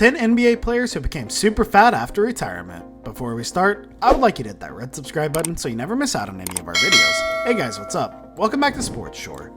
10 NBA players who became super fat after retirement. Before we start, I would like you to hit that red subscribe button so you never miss out on any of our videos. Hey guys, what's up? Welcome back to Sports Shore.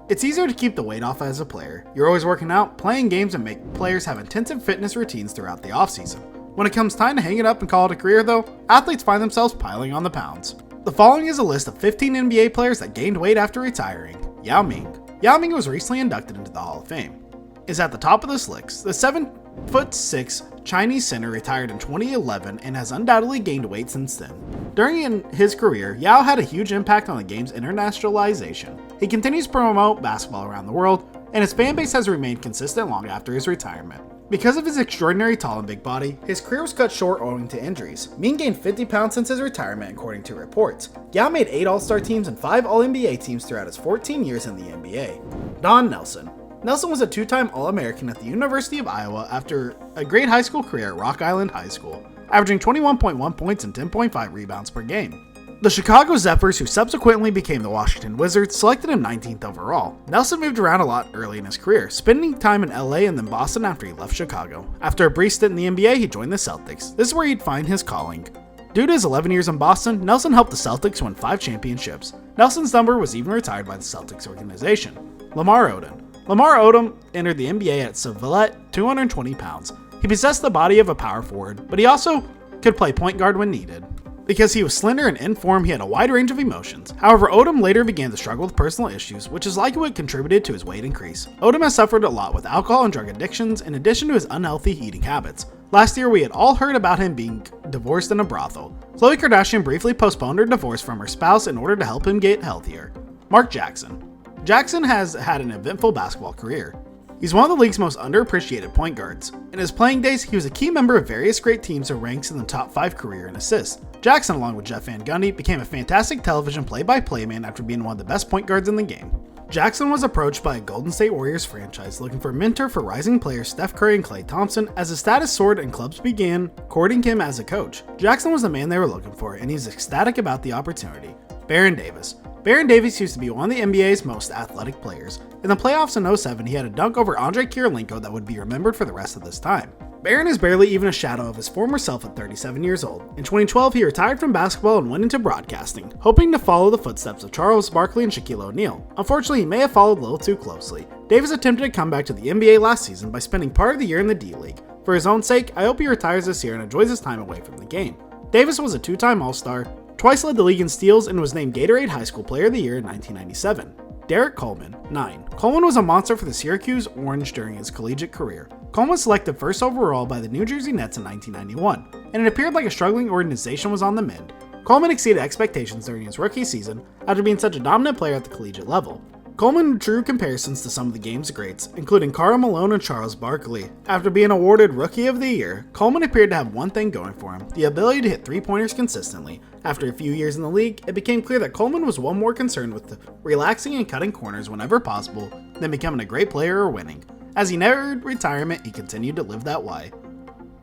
It's easier to keep the weight off as a player. You're always working out, playing games, and make players have intensive fitness routines throughout the offseason. When it comes time to hang it up and call it a career though, athletes find themselves piling on the pounds. The following is a list of 15 NBA players that gained weight after retiring. Yao Ming. Yao Ming was recently inducted into the Hall of Fame. Is at the top of this list. The 7'6" Chinese center retired in 2011 and has undoubtedly gained weight since then. During his career, Yao had a huge impact on the game's internationalization. He continues to promote basketball around the world, and his fan base has remained consistent long after his retirement. Because of his extraordinary tall and big body, his career was cut short owing to injuries. Ming gained 50 pounds since his retirement, according to reports. Yao made 8 All-Star teams and 5 All-NBA teams throughout his 14 years in the NBA. Don Nelson. Nelson was a 2-time All-American at the University of Iowa after a great high school career at Rock Island High School, averaging 21.1 points and 10.5 rebounds per game. The Chicago Zephyrs, who subsequently became the Washington Wizards, selected him 19th overall. Nelson moved around a lot early in his career, spending time in LA and then Boston after he left Chicago. After a brief stint in the NBA, he joined the Celtics. This is where he'd find his calling. Due to his 11 years in Boston, Nelson helped the Celtics win 5 championships. Nelson's number was even retired by the Celtics organization. Lamar Odom. Lamar Odom entered the NBA at Seville, 220 pounds. He possessed the body of a power forward, but he also could play point guard when needed. Because he was slender and in form, he had a wide range of emotions. However, Odom later began to struggle with personal issues, which is likely what contributed to his weight increase. Odom has suffered a lot with alcohol and drug addictions, in addition to his unhealthy eating habits. Last year, we had all heard about him being divorced in a brothel. Khloe Kardashian briefly postponed her divorce from her spouse in order to help him get healthier. Mark Jackson. Jackson has had an eventful basketball career. He's one of the league's most underappreciated point guards. In his playing days, he was a key member of various great teams and ranks in the top 5 career in assists. Jackson, along with Jeff Van Gundy, became a fantastic television play-by-play man after being one of the best point guards in the game. Jackson was approached by a Golden State Warriors franchise looking for a mentor for rising players Steph Curry and Klay Thompson. As his status soared and clubs began courting him as a coach, Jackson was the man they were looking for, and he's ecstatic about the opportunity. Baron Davis. Baron Davis used to be one of the NBA's most athletic players. In the playoffs in 2007, he had a dunk over Andre Kirilenko that would be remembered for the rest of this time. Baron is barely even a shadow of his former self at 37 years old. In 2012, he retired from basketball and went into broadcasting, hoping to follow the footsteps of Charles Barkley and Shaquille O'Neal. Unfortunately, he may have followed a little too closely. Davis attempted to come back to the NBA last season by spending part of the year in the D-League. For his own sake, I hope he retires this year and enjoys his time away from the game. Davis was a 2-time All-Star, twice led the league in steals, and was named Gatorade High School Player of the Year in 1997. Derek Coleman, 9. Coleman was a monster for the Syracuse Orange during his collegiate career. Coleman was selected first overall by the New Jersey Nets in 1991, and it appeared like a struggling organization was on the mend. Coleman exceeded expectations during his rookie season after being such a dominant player at the collegiate level. Coleman drew comparisons to some of the game's greats, including Karl Malone and Charles Barkley. After being awarded Rookie of the Year, Coleman appeared to have one thing going for him: the ability to hit 3-pointers consistently. After a few years in the league, it became clear that Coleman was one more concerned with relaxing and cutting corners whenever possible than becoming a great player or winning. As he neared retirement, he continued to live that way.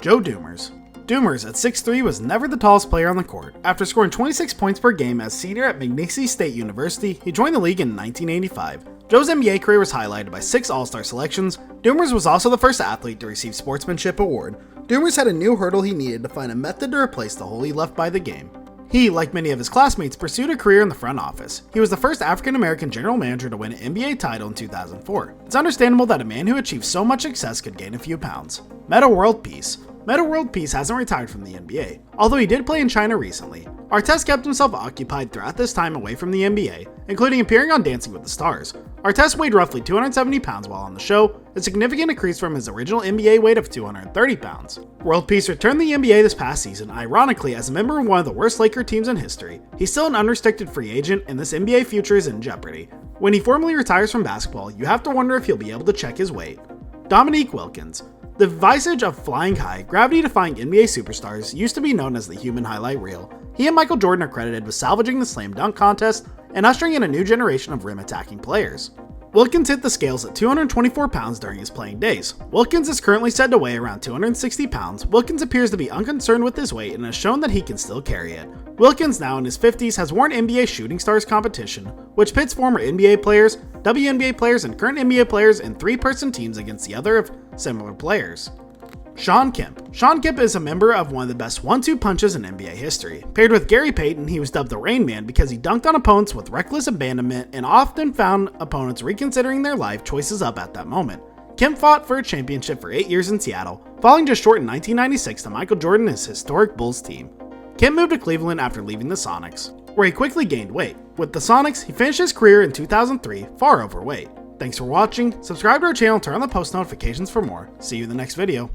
Joe Dumars. Dumars, at 6'3", was never the tallest player on the court. After scoring 26 points per game as senior at McNeese State University, he joined the league in 1985. Joe's NBA career was highlighted by 6 All-Star selections. Dumars was also the first athlete to receive Sportsmanship Award. Dumars had a new hurdle he needed to find a method to replace the hole he left by the game. He, like many of his classmates, pursued a career in the front office. He was the first African-American general manager to win an NBA title in 2004. It's understandable that a man who achieved so much success could gain a few pounds. Metta World Peace. Metta World Peace hasn't retired from the NBA, although he did play in China recently. Artest kept himself occupied throughout this time away from the NBA, including appearing on Dancing with the Stars. Artest weighed roughly 270 pounds while on the show, a significant increase from his original NBA weight of 230 pounds. World Peace returned to the NBA this past season, ironically as a member of one of the worst Laker teams in history. He's still an unrestricted free agent, and this NBA future is in jeopardy. When he formally retires from basketball, you have to wonder if he'll be able to check his weight. Dominique Wilkins. The visage of flying high, gravity-defying NBA superstars used to be known as the human highlight reel. He and Michael Jordan are credited with salvaging the slam dunk contest and ushering in a new generation of rim-attacking players. Wilkins hit the scales at 224 pounds during his playing days. Wilkins is currently said to weigh around 260 pounds. Wilkins appears to be unconcerned with his weight and has shown that he can still carry it. Wilkins, now in his 50s, has won NBA Shooting Stars competition, which pits former NBA players, WNBA players, and current NBA players in three-person teams against the other of similar players. Shawn Kemp. Shawn Kemp is a member of one of the best 1-2 punches in NBA history. Paired with Gary Payton, he was dubbed the Rain Man because he dunked on opponents with reckless abandonment and often found opponents reconsidering their life choices up at that moment. Kemp fought for a championship for 8 years in Seattle, falling just short in 1996 to Michael Jordan and his historic Bulls team. Kemp moved to Cleveland after leaving the Sonics, where he quickly gained weight. With the Sonics, he finished his career in 2003 far overweight. Thanks for watching, subscribe to our channel, turn on the post notifications for more. See you in the next video.